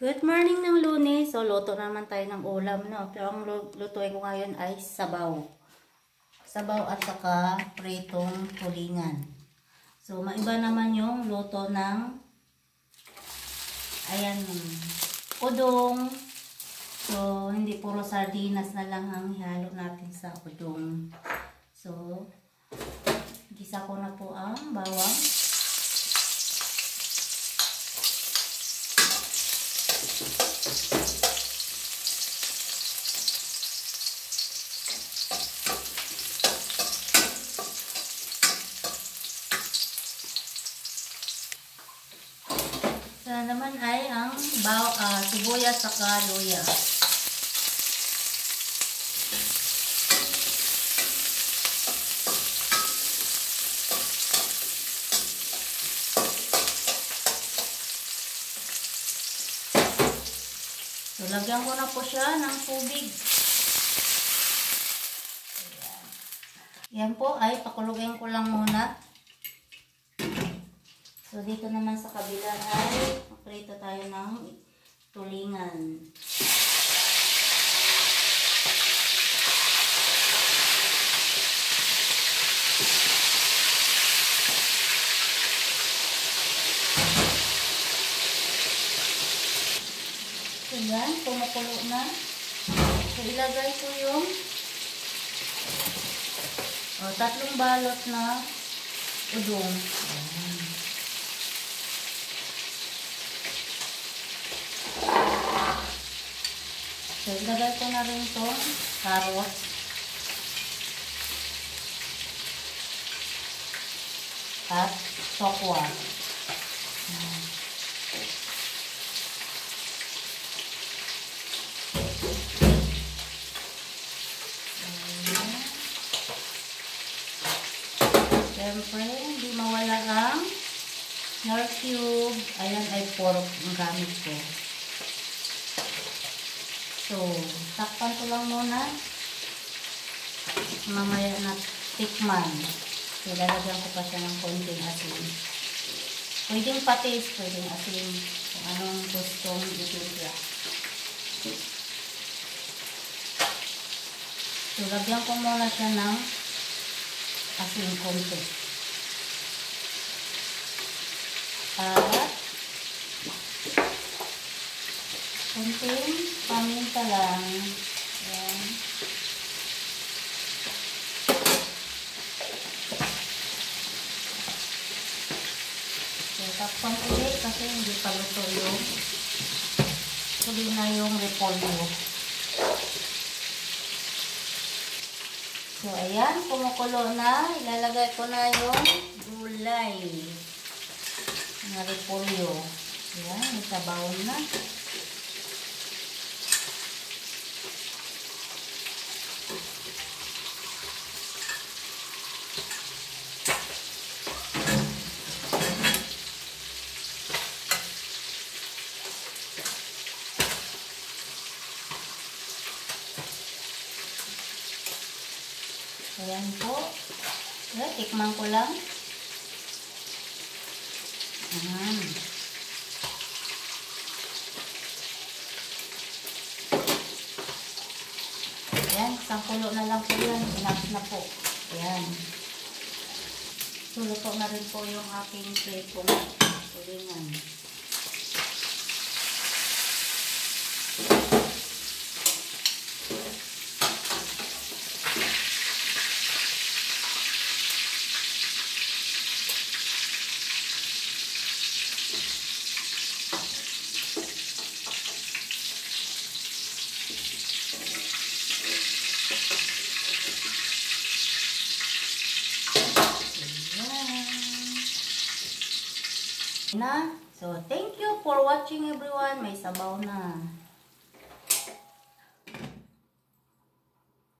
Good morning ng Lunes. So, luto naman tayo ng ulam, no? Pero ang lutuin ko ngayon ay sabaw. Sabaw at saka pritong tulingan. So, maiba naman yung luto ng ayan, udong. So, hindi puro sardinas na lang ang ihalo natin sa udong. So, gisa ko na po ang bawang. Sa naman ay ang sibuyas saka luya. So, lagyan ko na po siya ng tubig. Ayan. Yan po ay pakulugin ko lang muna. So, dito naman sa kabila ay prito tayo ng tulingan. So, yan, kumukulo na. So, ilagay ko yung 3 balot na udong. So, ilagay ko na rin itong carrots. At tokwa. Siyempre, hindi mawala ang nor cube. Ayan ay pork ang gamit ko. So, takpan ko lang muna. Mamaya na tikman. So, lalagyan ko pa siya ng konting asin. Pwedeng patis, pwedeng asin. Kung anong gustong itimpla. So, lagyan ko muna siya ng asin konti. At konting paminta lang. Ayan. So, takpan ulit kasi hindi pa luto yung tuloy na yung repolyo. So, ayan. Kumukulo na. Ilalagay ko na yung gulay na repolyo. Ayan. May sabaw na. Ayan po. Ayan, tikman ko lang. Ayan. Ayan, isang kulo na lang po yan. Enough na po. Ayan. Luto na rin po yung aking pritong tulingan. Na. So, thank you for watching everyone. May sabaw na.